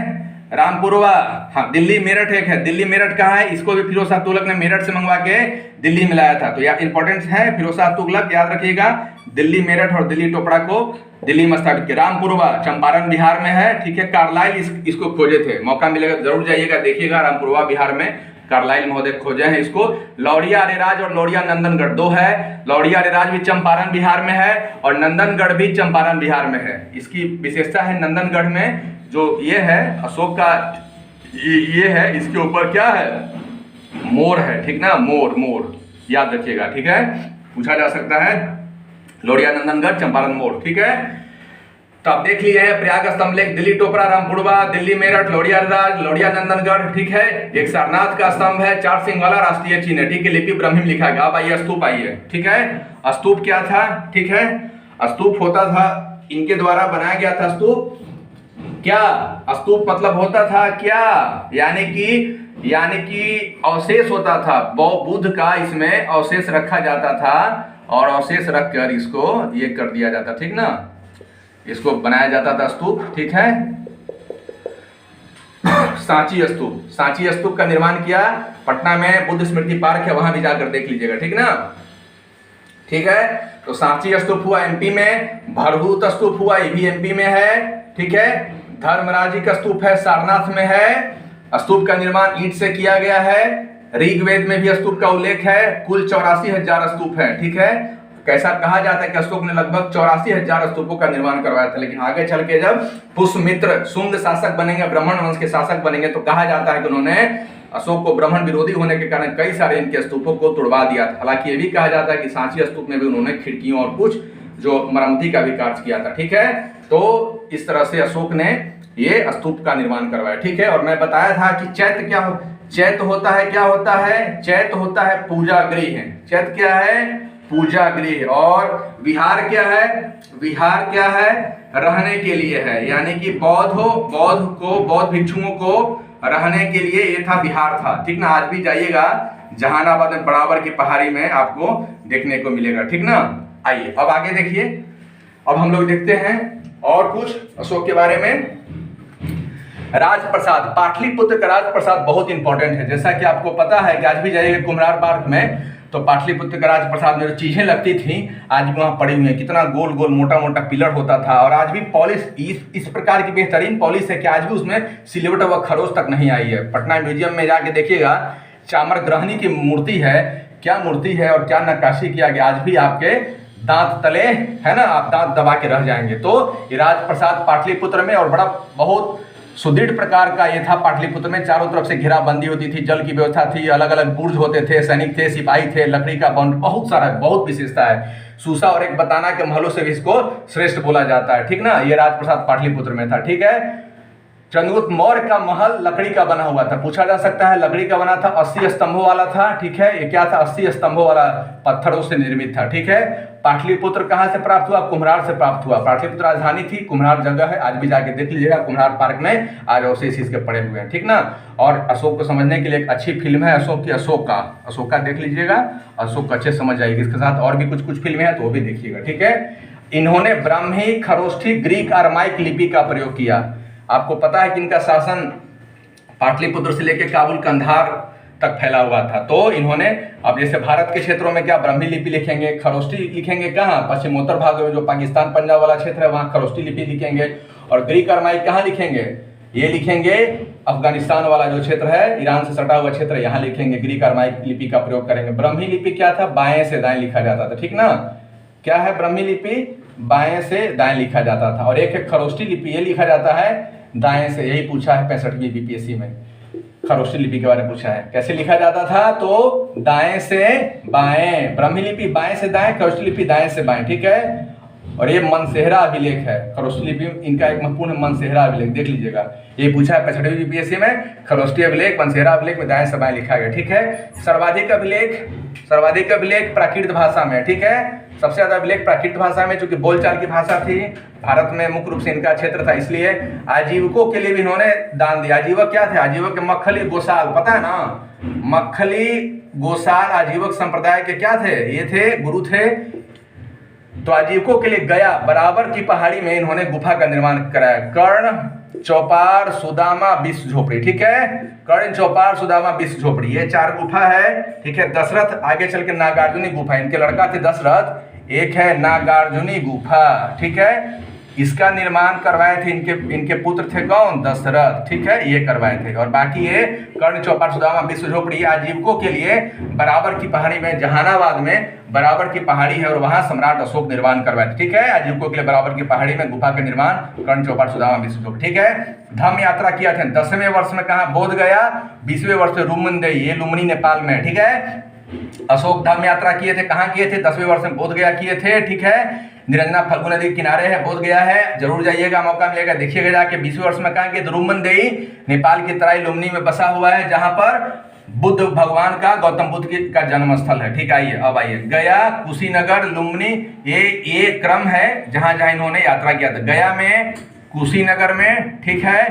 रामपुरवा, हाँ दिल्ली मेरठ एक है, दिल्ली मेरठ कहाँ है, इसको भी फिरोज शाह तुगलक ने मेरठ से मंगवा के दिल्ली में लाया था, तो यह इंपॉर्टेंट है, फिरोज शाह तुगलक याद रखिएगा, दिल्ली मेरठ और दिल्ली टोपड़ा को दिल्ली में स्थापित किया। रामपुरवा चंपारण बिहार में है, ठीक है, कार्लाइल इसको खोजे थे, मौका मिलेगा जरूर जाइएगा देखिएगा, रामपुरवा बिहार में कार्लाइल महोदय खोजे हैं इसको। लौरिया अरेराज और लौरिया नंदनगढ़ 2 है, लौरिया अरेराज भी चंपारण बिहार में है और नंदनगढ़ भी चंपारण बिहार में है। इसकी विशेषता है नंदनगढ़ में जो ये है अशोक का ये है, इसके ऊपर क्या है, मोर है, ठीक ना, मोर याद रखिएगा, ठीक है, पूछा जा सकता है, लौरिया नंदनगढ़ चंपारण मोर, ठीक है। तो आप देख लिए हैं प्रयाग स्तंभ लेख, दिल्ली टोपड़ा, रामपुरवा, दिल्ली मेरठ, लौरिया अरेराज, लौरिया नंदनगढ़, ठीक है। एक सारनाथ का स्तंभ है, 4 सिंह वाला राष्ट्रीय चिन्ह है, ठीक है, लिपि ब्राह्मी में लिखा गया। अब आइए स्तूप, आइए, ठीक है, स्तूप क्या था, ठीक है, स्तूप होता था, इनके द्वारा बनाया गया था स्तूप, क्या स्तूप मतलब होता था क्या, यानी कि अवशेष होता था, बुद्ध का इसमें अवशेष रखा जाता था और अवशेष रखकर इसको ये कर दिया जाता, ठीक ना, इसको बनाया जाता था स्तूप, ठीक है। सांची स्तूप का निर्माण किया पटना में, बुद्ध स्मृति पार्क है, वहां भी जाकर देख लीजिएगा, ठीक ना, ठीक है। तो सांची स्तूप हुआ एमपी में, भरहूत स्तूप हुआ ये भी एमपी में है, ठीक है। धर्मराजी का स्तूप है सारनाथ में है, स्तूप का निर्माण ईंट से किया गया है, ऋग्वेद में भी स्तूप का उल्लेख है, कुल 84,000 स्तूप है, ठीक है। कैसा कहा जाता है कि अशोक ने लगभग 84,000 स्तूपों का निर्माण करवाया था, लेकिन आगे चल के जब पुष्यमित्र शुंग शासक बनेंगे, ब्राह्मण वंश के शासक बनेंगे, तो कहा जाता है कि उन्होंने अशोक को ब्राह्मण विरोधी होने के कारण कई सारे इनके स्तूपों को तुड़वा दिया था। हालांकि ये भी कहा जाता है कि सांची स्तूप में भी उन्होंने खिड़कियों और कुछ जो मरम्मती का भी कार्य किया था, ठीक है। तो इस तरह से अशोक ने ये स्तूप का निर्माण करवाया, ठीक है। और मैं बताया था कि चैत्य क्या चैत्य होता है, क्या होता है, चैत्य होता है पूजा गृह, चैत्य क्या है, पूजा गृह, और विहार क्या है, विहार क्या है, रहने के लिए है, यानी कि बौद्ध भिक्षुओं को रहने के लिए ये था, विहार था, ठीक ना। आज भी जाइएगा जहानाबाद में बराबर की पहाड़ी में आपको देखने को मिलेगा, ठीक ना। आइए अब आगे देखिए, अब हम लोग देखते हैं और कुछ अशोक के बारे में। राजप्रसाद, पाटलिपुत्र का राजप्रसाद बहुत इंपॉर्टेंट है, जैसा कि आपको पता है कि आज भी जाइएगा कुम्हरार पार्क में तो पाटलिपुत्र का राजप्रसाद में जो चीजें लगती थी आज भी वहां पड़ी हुई है, कितना गोल गोल मोटा मोटा पिलर होता था, और आज भी पॉलिश इस प्रकार की बेहतरीन पॉलिश है कि आज भी उसमें सिलवट व खरोच तक नहीं आई है। पटना म्यूजियम में जाके देखिएगा, चामर ग्रहणी की मूर्ति है, क्या मूर्ति है और क्या नक्काशी किया गया, आज भी आपके दांत तले है ना, आप दांत दबा के रह जाएंगे। तो ये राजप्रसाद पाटलिपुत्र में, और बड़ा बहुत सुदृढ़ प्रकार का ये था पाटलिपुत्र में, चारों तरफ से घेराबंदी होती थी, जल की व्यवस्था थी, अलग अलग बुर्ज होते थे, सैनिक थे, सिपाही थे, लकड़ी का बाउंड, बहुत सारा, बहुत विशेषता है। सूसा और एक बताना के महलों से भी इसको श्रेष्ठ बोला जाता है, ठीक ना। ये राजप्रसाद पाटलिपुत्र में था, ठीक है। चंद्रगुप्त मौर्य का महल लकड़ी का बना हुआ था, पूछा जा सकता है, लकड़ी का बना था, 80 स्तंभों वाला था, ठीक है। ये क्या था, 80 स्तंभों वाला पत्थरों से निर्मित था, ठीक है। पाटलिपुत्र कहाँ से प्राप्त हुआ, कुम्हरार से प्राप्त हुआ, पाटलिपुत्र राजधानी थी, कुम्हरार जगह है, आज भी जाके देख लीजिएगा कुम्हरार पार्क में, आज अवशेष इसके पड़े हुए हैं, ठीक ना। और अशोक को समझने के लिए एक अच्छी फिल्म है अशोक की, अशोक का देख लीजिएगा, अशोक अच्छे समझ जाएगी। इसके साथ और भी कुछ फिल्में हैं तो वो भी देखिएगा, ठीक है। इन्होंने ब्राह्मी, खरोष्ठी, ग्रीक, अरमाइक लिपि का प्रयोग किया। आपको पता है कि इनका शासन पाटलिपुत्र से लेकर काबुल कंधार तक फैला हुआ था। तो इन्होंने, अब जैसे भारत के क्षेत्रों में क्या ब्राह्मी लिपि लिखेंगे, खरोष्ठी लिखेंगे कहाँ, पश्चिमोत्तर भाग में जो पाकिस्तान पंजाब वाला क्षेत्र है वहाँ खरोष्ठी लिपि लिखेंगे, और ग्रीक अरमाइक कहाँ लिखेंगे, ये लिखेंगे अफगानिस्तान वाला जो क्षेत्र है, ईरान से सटा हुआ क्षेत्र, यहाँ लिखेंगे, ग्रीक अरमाइक लिपि का प्रयोग करेंगे। ब्राह्मी लिपि क्या था, बाएं से दाएं लिखा जाता था, ठीक ना। क्या है ब्राह्मी लिपि, बाएं से दाएं लिखा जाता था। और एक खरोष्ठी लिपि ये लिखा जाता है दाएं से, यही पूछा है 65वीं बीपीएससी में। खरोष्टी लिपि के बारे में पूछा है। कैसे लिखा जाता था? तो दाएं से बाएं, ब्राह्मी लिपि बाएं से दाएं, खरोष्टी लिपि दाएं से बाएं, ठीक है। और ये मनसेहरा अभिलेख है, खरोष्टी लिपि इनका एक महत्वपूर्ण मनसेहरा अभिलेख, देख लीजिएगा, ये पूछा है 65वीं यूपीएससी में। खरोष्टी अभिलेख, मनसेहरा अभिलेख में दाएं से बाएं लिखा गया, ठीक है। सर्वाधिक अभिलेख प्राकृत भाषा में, ठीक है। सबसे ज्यादा अभिलेख प्राकृत भाषा में, चूंकि बोलचाल की भाषा थी, भारत में मुख्य रूप से इनका क्षेत्र था, इसलिए आजीवकों के लिए भी इन्होंने दान दिया। आजीवक क्या थे? आजीवक मक्खली गोसाल, पता है ना, मक्खली गोसाल आजीवक संप्रदाय के क्या थे? ये थे, गुरु थे। तो आजीवकों के लिए गया बराबर की पहाड़ी में इन्होंने गुफा का निर्माण कराया। कर्ण, चौपार, सुदामा, विष्णु झोपड़ी, ठीक है। कर्ण, चौपार, सुदामा, विष्णु झोपड़ी, ये 4 गुफा है, ठीक है। दशरथ आगे चल के नागार्जुनी गुफा, इनके लड़का थे दशरथ, एक है नागार्जुनी गुफा, ठीक है। इसका निर्माण करवाए थे इनके पुत्र थे कौन? दशरथ, ठीक है, ये करवाए थे। और बाकी ये कर्ण, चौपार, सुदामा, विष्णु झोपड़ी आजीवकों के लिए बराबर की पहाड़ी में, जहानाबाद में बराबर की पहाड़ी है और वहां सम्राट अशोक निर्माण करवाए थे, ठीक है। आजीवकों के लिए बराबर की पहाड़ी में गुफा का निर्माण, कर्ण, चौपार, सुदामा, विष्णु झोपड़ी, ठीक है। धम्म यात्रा किया थे 10वें वर्ष में, कहा? बोध गया। 20वें वर्ष में रुमनदेई, ये लुम्बिनी नेपाल में, ठीक है। अशोक धम्म यात्रा किए थे, कहाँ किए थे? 10वें वर्ष में बोध गया किए थे, ठीक है। निरंजना फल्गु नदी के किनारे है, बोध गया है, जरूर जाइएगा, मौका मिलेगा, देखिएगा जाके। 20वें वर्ष में कहाँ किए? रुमनदेई नेपाल की तराई लुम्बिनी में बसा हुआ है, जहां पर बुद्ध भगवान का, गौतम बुद्ध का जन्म स्थल है, ठीक। आइए अब आइए, गया, कुशीनगर, लुम्बिनी, ये क्रम है जहां जहां इन्होंने यात्रा किया था। गया में, कुशीनगर में, ठीक है,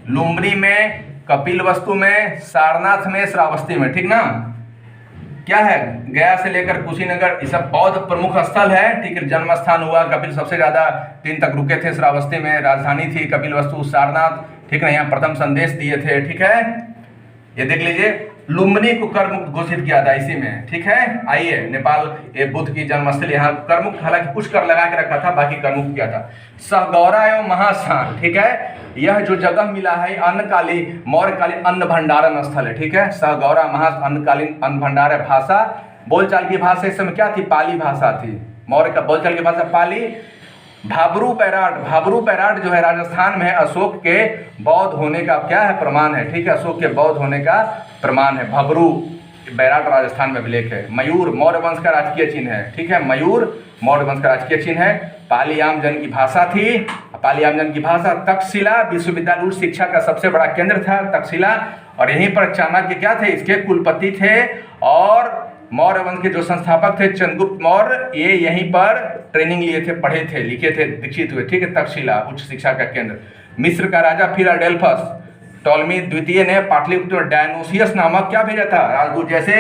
लुम्बिनी में, कपिलवस्तु में, सारनाथ में, श्रावस्ती में, ठीक ना। क्या है? गया से लेकर कुशीनगर, ये सब बौद्ध प्रमुख स्थल है, ठीक है। जन्म स्थान हुआ, कपिल सबसे ज्यादा 3 तक रुके थे, श्रावस्ती में राजधानी थी, कपिलवस्तु, सारनाथ, ठीक है। यहाँ प्रथम संदेश दिए थे, ठीक है। ये देख लीजिए, लुम्बिनी को कर मुक्त घोषित किया था इसी में, ठीक है। आइए, नेपाल ये बुद्ध की जन्मस्थल, यहाँ कर मुक्त, हालांकि कुछ कर लगा के रखा था, बाकी कर मुक्त किया था। सहगौरा एवं महास्थान, ठीक है, यह जो जगह मिला है अन्नकालीन, मौर्यकालीन अन्न भंडारण स्थल है, ठीक है। सहगौरा अन्नकालीन अन्न भंडार है। भाषा, बोलचाल की भाषा इस समय क्या थी? पाली भाषा थी। मौर्य का बोलचाल की भाषा पाली। भाबरू पैराट जो है राजस्थान में है, अशोक के बौद्ध होने का क्या है? प्रमाण है, ठीक है। अशोक के बौद्ध होने का प्रमाण है। भाबरू बैराट राजस्थान में अभिलेख है। मयूर मौर्य वंश का राजकीय चिन्ह है, ठीक है। मयूर मौर्य वंश का राजकीय चिन्ह है। पाली आम जन की भाषा थी, पाली आम जन की भाषा। तक्षशिला विश्वविद्यालय उच्च शिक्षा का सबसे बड़ा केंद्र था तक्षशिला, और यहीं पर चाणक्य क्या थे? इसके कुलपति थे। और मौर्य वंश के जो संस्थापक थे चंद्रगुप्त मौर्य, ये यहीं पर ट्रेनिंग लिए थे, पढ़े थे, लिखे थे, दीक्षित हुए, ठीक है। तक्षशिला उच्च शिक्षा का केंद्र। मिस्र का राजा फिलाडेल्फस टॉलमी द्वितीय ने पाटलिपुत्र में डायनोसियस नामक क्या भेजा था? राजदूत। जैसे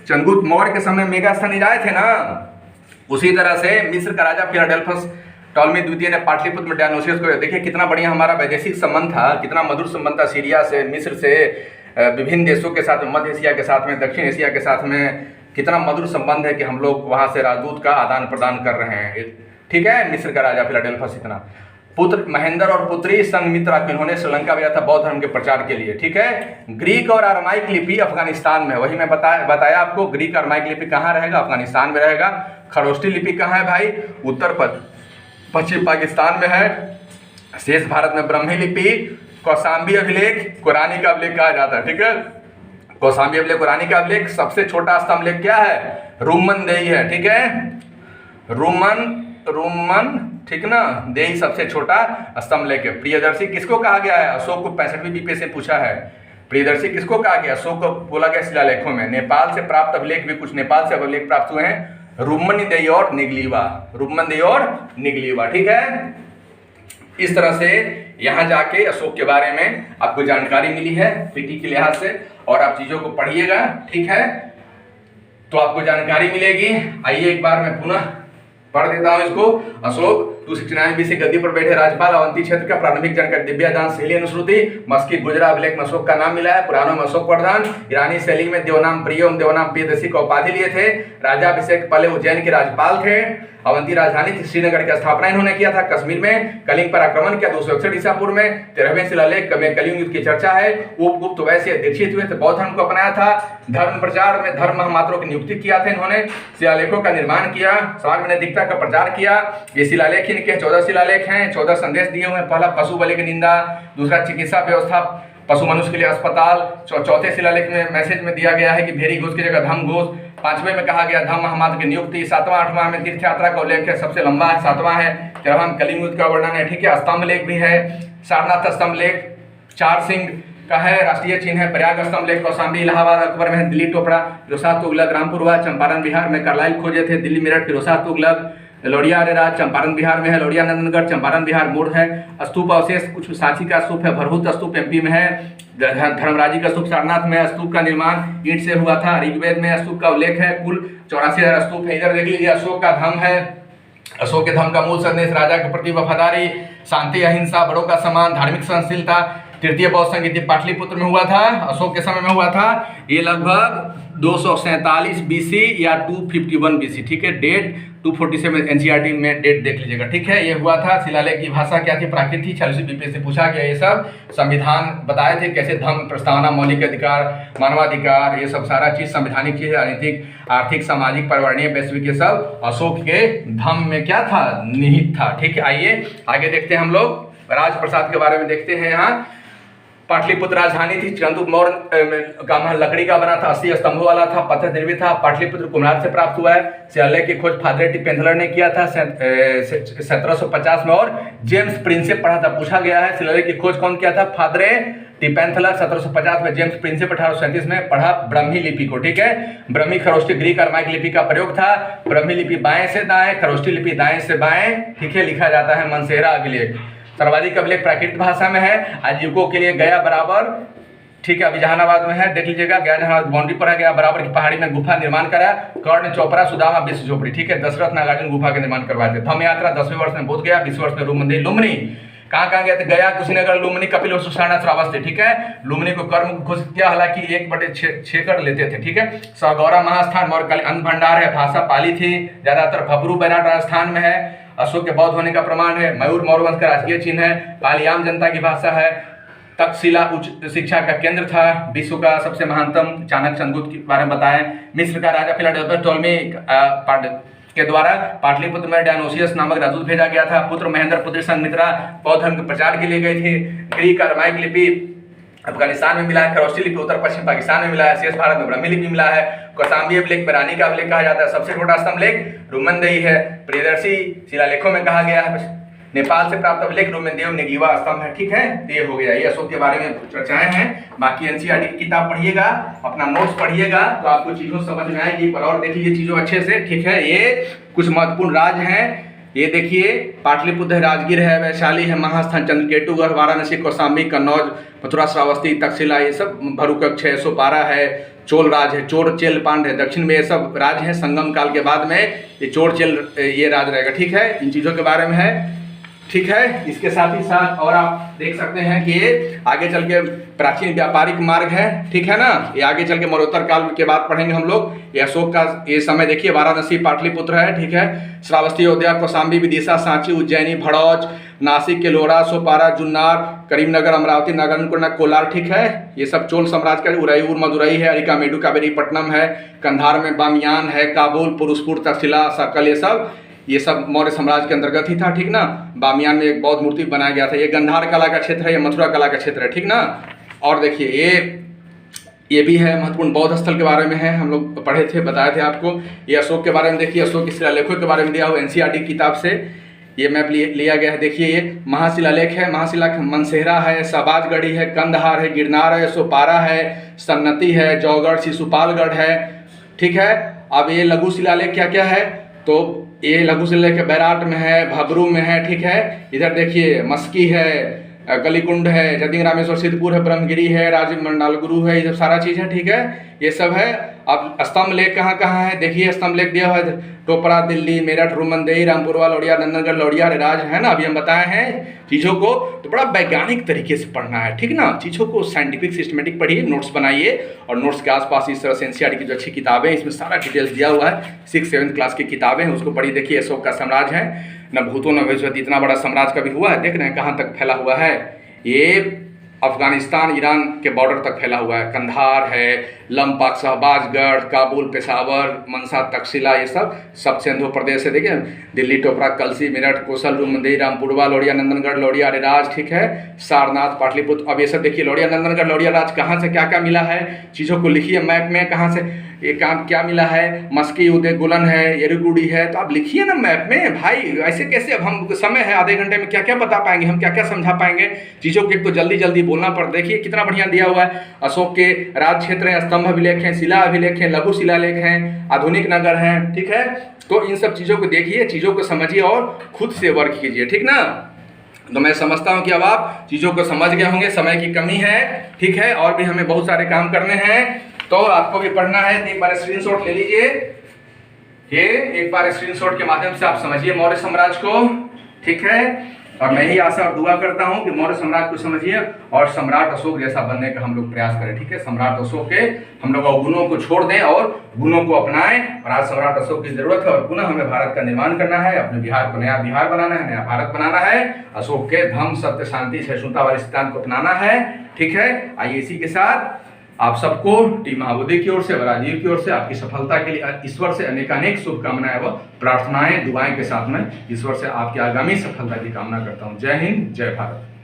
चंद्रगुप्त मौर्य के समय मेगास्थनीज आए थे ना, उसी तरह से मिस्र का राजा फिलाडेल्फस टॉलमी द्वितीय ने पाटलिपुत्र में डायनोसियस को, देखिए कितना बढ़िया हमारा वैदेशिक संबंध था, कितना मधुर संबंध था सीरिया से, मिस्र से, विभिन्न देशों के साथ, मध्य एशिया के साथ में, दक्षिण एशिया के साथ में, कितना मधुर संबंध है कि हम लोग वहां से राजदूत का आदान प्रदान कर रहे हैं, ठीक है। मिस्र का राजा फिलाडेल्फस इतना। पुत्र महेंद्र और पुत्री संघमित्रा को इन्होंने श्रीलंका भेजा था बौद्ध धर्म के प्रचार के लिए, ठीक है। ग्रीक और अरमाइक लिपि अफगानिस्तान में, वही मैं बताया आपको, ग्रीक अरमाइक लिपि कहाँ रहेगा? अफगानिस्तान में रहेगा। खरोष्टी लिपि कहाँ है भाई? उत्तर पश्चिम पाकिस्तान में है। शेष भारत में ब्रह्मी लिपि, कौशाम्बी अभिलेख, कुरानी का अभिलेख कहा जाता है, ठीक है। कौशाम्बी अभिलेख, कुरानी का अभिलेख। सबसे छोटा स्तंभ लेख क्या है? रुमनदेई है, ठीक है। रुमन, ठीक ना, देई सबसे छोटा स्तंभ लेख है। प्रियदर्शी किसको कहा गया है? अशोक को 65वीं बीपी से पूछा है। प्रियदर्शी किसको कहा गया? अशोक को बोला गया शिलालेखों में। नेपाल से प्राप्त अभिलेख भी कुछ नेपाल से अभिलेख प्राप्त हुए हैं, रुमनदेई और निगलीवा, ठीक है। इस तरह से यहाँ जाके अशोक के बारे में आपको जानकारी मिली है पीटी के लिहाज से, और आप चीजों को पढ़िएगा, ठीक है, तो आपको जानकारी मिलेगी। आइए एक बार मैं पुनः पढ़ देता हूँ इसको। अशोक 269 BC गद्दी पर बैठे राज्यपाल, अवंती क्षेत्र का प्रारंभिक जानकारी, दिव्यादान शैली अनुश्रुति, मस्की गुजरा अभिलेख में अशोक का नाम मिला है। पुराणों में अशोक प्रधान, ईरानी शैली में देवनाम प्रिय एवं देवनाम प्रियदर्शी का उपाधि लिए थे। राजा अभिषेक पहले उज्जैन के राज्यपाल थे। अवंती राजधानी थी, श्रीनगर की स्थापना इन्होंने किया था। कश्मीर में कलिंग पर आक्रमण किया 261 ईसा पूर्व में। 13वें शिलालेख में कलिंग युद्ध की चर्चा है। उपगुप्त वैश्य दीक्षित हुए थे, बौद्ध धर्म को अपनाया था। धर्म प्रचार में धर्म महामात्रों की नियुक्ति किया था इन्होंने। शिलालेखों का निर्माण किया, समाज में नैतिकता का प्रचार किया। ये शिलालेख इनके 14 शिलालेख हैं। 14 संदेश दिए हुए हैं। पहला पशु बलि की निंदा, दूसरा चिकित्सा व्यवस्था पशु मनुष्य के लिए अस्पताल। चौथे शिलालेख में मैसेज में दिया गया है कि भेड़ी घोष की जगह धम घोष। 5वें में कहा गया धम महामात्र की नियुक्ति। 7वां 8वां में तीर्थ यात्रा का उल्लेख है, सबसे लंबा है 7वां है। 13वां में कलिंग युद्ध का वर्णन है, ठीक है। स्तंभ लेख भी है, सारनाथ स्तंभ लेख 4 सिंह का है, राष्ट्रीय चिन्ह है। प्रयाग स्तंभ लेख कौशाम्बी इलाहाबाद अकबर में है। दिल्ली टोपड़ा फिरोजशाह तुगलक रामपुर हुआ चंपारण बिहार में। करलाइल खोजे थे दिल्ली मेरठ फिरोजशाह तुगलक। लोडिया अरेराज चंपारण बिहार में है। लोडिया नंदनगढ़ चंपारण बिहार मूड है। स्तूप अवशेष कुछ सांची का स्तूप है, भरहूत स्तूप एमपी में है। धर्मराजी का स्तूप सारनाथ में। स्तूप का निर्माण ईंट से हुआ था। ऋग्वेद में स्तूप का उल्लेख है। कुल 84,000 स्तूप है। इधर देख लीजिए अशोक का धम है। अशोक के धम का मूल संदेश राजा के प्रति वफादारी, शांति, अहिंसा, बड़ों का सम्मान, धार्मिक सहनशीलता। तृतीय बौद्ध संगीति पाटलिपुत्र में हुआ था, अशोक के समय में हुआ था। ये लगभग 247 बीसी या 251 बीसी, ठीक है। डेट 247 एनसीईआरटी में डेट देख लीजिएगा, ठीक है। ये हुआ था। शिलालेख की भाषा क्या थी? प्राकृत थी। 46 बीपी से पूछा गया। ये सब संविधान बताए थे कैसे धम्म प्रस्तावना, मौलिक अधिकार, मानवाधिकार, ये सब सारा चीज संवैधानिक चीज, राजनीतिक, आर्थिक, सामाजिक, पर्यावरणीय, वैश्विक, ये सब अशोक के धम्म में क्या था? निहित था, ठीक है। आइए आगे देखते हैं हम लोग। राजप्रसाद के बारे में देखते हैं। यहाँ पाटलिपुत्र राजधानी थी। चंद्रगुप्त मौर्य का महल लकड़ी का बना था, 80 स्तंभों वाला था, पत्थर निर्मित था। पाटलिपुत्र कुम्हार से प्राप्त हुआ है। शिलालेख की खोज फादर टिपेंथलर ने किया था 1750 में, और जेम्स प्रिंस से पढ़ा था। पूछा गया है शिलालेख की खोज कौन किया था? फादर टिपेंथलर 1750 में। जेम्स प्रिंस 1837 में पढ़ा ब्राह्मी लिपि को, ठीक है। ब्राह्मी खरोष्टी ग्रीक अरमाइक लिपि का प्रयोग था। ब्राह्मी लिपि बाएं से दाएं, खरोष्टी लिपि दाएं से बाएं, ठीक है, लिखा जाता है। मनसेरा अभिलेख। सर्वाधिक अभिलेख प्राकृत भाषा में है। आजीविकों के लिए गया बराबर, ठीक है, अभी जहानाबाद में है, देख लीजिएगा। गया जहानाबाद बाउंड्री पर है। गया बराबर की पहाड़ी में गुफा निर्माण करा। कर्ण चोपड़ा सुदामा विश्व झोपड़ी, ठीक है। दशरथ नागार्जुन गुफा के निर्माण करवाए थे। धम्म यात्रा 10वें वर्ष में बोध गया, 20 वर्ष में रूप मंदिर। लुम्बिनी कहाँ गए थे? गया, कुशीनगर, लुम्बिनी, कपिल वस्तु, सारनाथ, श्रावस्ती, ठीक है। लुम्बिनी को कर्म घोषित किया, हालांकि 1/6 कर लेते थे, ठीक है। सगौरा महास्थान मौर्य अन्न भंडार है। भाषा पाली थी, ज्यादातर भपरू बैराट राजस्थान में है। अशोक के बौद्ध होने का प्रमाण है। मयूर मौर्य वंश का राजकीय चिन्ह है। पालियाम जनता की भाषा है। तक्षशिला उच्च शिक्षा का केंद्र था। विश्व का सबसे महानतम चाणक्य चंद्रगुप्त के बारे में बताएं। मिस्र का राजा फिलाडेल्फस टोलमी के द्वारा पाटलिपुत्र में डायनोसियस नामक राजदूत भेजा गया था। पुत्र महेंद्र पुत्र संघमित्रा बौद्ध धर्म के प्रचार के लिए गए थे। ग्रीक अरमाइक लिपि अफगानिस्तान में मिला है। खरोष्टी लिपि उत्तर पश्चिम पाकिस्तान में मिला है। शेष भारत में ब्राह्मी लिपि मिला है। कौशाम्बी अभिलेख बरानी का अभिलेख कहा जाता है। सबसे छोटा स्तंभ लेख रुमनदेही है। प्रियदर्शी शिलालेखों में कहा गया है। नेपाल से प्राप्त अभिलेख रुमनदेव नेगीवा स्तंभ है, ठीक है। ये हो गया, ये अशोक के बारे में चर्चाएं हैं। बाकी एनसीईआरटी की किताब पढ़िएगा, अपना नोट्स पढ़िएगा, तो आपको चीजों समझ में आएगी। पर और देख लीजिए चीजों अच्छे से, ठीक है। ये कुछ महत्वपूर्ण राज्य हैं। ये देखिए पाटलिपुत्र है, राजगीर है, वैशाली है, महास्थान, चंद्रकेतुगढ़, वाराणसी, कौशाम्बी, कन्नौज, मथुरा, श्रावस्ती, तक्षशिला, ये सब भरूकक्ष है। सोपारा है। चोल राज है। चोर चेल पांड है। दक्षिण में ये सब राज्य है। संगम काल के बाद में ये चोर चेल ये राज रहेगा, ठीक है। इन चीजों के बारे में है, ठीक है। इसके साथ ही साथ और आप देख सकते हैं कि ये आगे चल के प्राचीन व्यापारिक मार्ग है, ठीक है ना। ये आगे चल के मरणोत्तर काल के बाद पढ़ेंगे हम लोग। ये अशोक का ये समय देखिए, वाराणसी पाटलिपुत्र है, ठीक है। श्रावस्ती, अयोध्या, कौशाम्बी, विदिशा, सांची, उज्जैनी, भड़ौच, नासिक, केलोरा, सोपारा, जुन्नार, करीमनगर, अमरावती, नागरकोइल, कोलार, ठीक है। ये सब चोल साम्राज्य का। उरईर, मदुरई है। अरिकामेडु, कावेरीपट्टनम है। कंधार में बामियान है। काबुल, पुरुषपुर, तक्षशिला, सकल, ये सब मौर्य साम्राज्य के अंतर्गत ही था, ठीक ना। बामियान में एक बौद्ध मूर्ति बनाया गया था। ये गंधार कला का क्षेत्र है। ये मथुरा कला का क्षेत्र है, ठीक ना। और देखिए ये भी है महत्वपूर्ण बौद्ध स्थल के बारे में है, हम लोग पढ़े थे, बताए थे आपको। ये अशोक के बारे में देखिए, अशोक के शिलालेखों के बारे में दिया हुआ एनसीईआरटी किताब से ये मैप लिया गया है। देखिए ये महाशिलालेख है। महाशिलालेख मनसेहरा है, शहबाजगढ़ी है, कंदहार है, गिरनार है, सोपारा है, सन्नति है, जौगढ़, शिशुपालगढ़ है, ठीक है। अब ये लघु शिलालेख क्या क्या है? तो ये लघु शिलालेख बैराट में है, भबरू में है, ठीक है। इधर देखिए मस्की है, कलिकुंड है, जतिंग रामेश्वर, सिद्धपुर है, ब्रह्मगिरी है, राजीव मंडालगुरु है, ये सब सारा चीज़ है, ठीक है। ये सब है। अब स्तंभ लेख कहाँ कहाँ है? देखिए स्तंभ लेख दिया हुआ है। टोपरा, दिल्ली, मेरठ, रूमनदेही, रामपुरवा, लोडिया, नंदनगढ़, लोडिया, राज है ना। अभी हम बताए हैं चीज़ों को, तो बड़ा वैज्ञानिक तरीके से पढ़ना है, ठीक ना। चीज़ों को साइंटिफिक सिस्टमेटिक पढ़िए, नोट्स बनाइए, और नोट्स के आसपास इस तरह से एनसीईआरटी की जो अच्छी किताबें हैं इसमें सारा डिटेल्स दिया हुआ है। 6th-7th क्लास की किताबें हैं, उसको पढ़िए। देखिए अशोक का साम्राज्य है, न भूतो न भविष्यति, इतना बड़ा साम्राज्य कभी हुआ है? देख रहे हैं कहाँ तक फैला हुआ है। ये अफगानिस्तान ईरान के बॉर्डर तक फैला हुआ है। कंधार है, लंपक, शहबाजगढ़, काबुल, पेशावर, मनसा, तक्षशिला, ये सब सिंधु प्रदेश है। देखिए दिल्ली, टोपरा, कलसी, मेरठ, कोसल, रूमंदेही, रामपुरवा, लोरिया, नंदनगढ़, लोरिया, अरेराज, ठीक है, सारनाथ, पाटलिपुत्र। अब ये सब देखिए लोरिया, नंदनगढ़, लोरिया, राज कहाँ से क्या क्या मिला है, चीज़ों को लिखिए मैप में, कहाँ से ये काम क्या मिला है। मस्की, उदय गुलन है, येरुगुड़ी है, तो आप लिखिए ना मैप में भाई। ऐसे कैसे, अब हम समय है आधे घंटे में क्या क्या बता पाएंगे, हम क्या क्या समझा पाएंगे चीज़ों के, तो जल्दी जल्दी बोलना पड़। देखिए कितना बढ़िया दिया हुआ है। अशोक के राज क्षेत्र हैं, स्तंभ अभिलेख हैं, शिला अभिलेख हैं, लघु शिलालेख हैं, आधुनिक नगर हैं, ठीक है। तो इन सब चीज़ों को देखिए, चीज़ों को समझिए और खुद से वर्क कीजिए, ठीक ना। तो मैं समझता हूँ कि अब आप चीज़ों को समझ गए होंगे। समय की कमी है, ठीक है, और भी हमें बहुत सारे काम करने हैं, तो आपको भी पढ़ना है। तो एक बार स्क्रीनशॉट ले लीजिए, ये एक बार स्क्रीनशॉट के माध्यम से आप समझिए मौर्य साम्राज्य को, ठीक है। और मैं ही आशा और दुआ करता हूं कि मौर्य साम्राज्य को समझिए और सम्राट अशोक जैसा बनने का हम लोग प्रयास करें, ठीक है। सम्राट अशोक के हम लोग गुणों को छोड़ दें और गुणों को अपनाएं। और आज सम्राट अशोक की जरूरत है और पुनः हमें भारत का निर्माण करना है, अपने बिहार को नया बिहार बनाना है, नया भारत बनाना है। अशोक के धर्म, सत्य, शांति, सहिष्णुता वाले सिद्धांत को अपनाना है, ठीक है। आइए इसी के साथ आप सबको टीम महाबोधि की ओर से, राजीव की ओर से आपकी सफलता के लिए ईश्वर से अनेकानेक शुभकामनाएं व प्रार्थनाएं, दुआएं के साथ में ईश्वर से आपकी आगामी सफलता की कामना करता हूं। जय हिंद, जय भारत।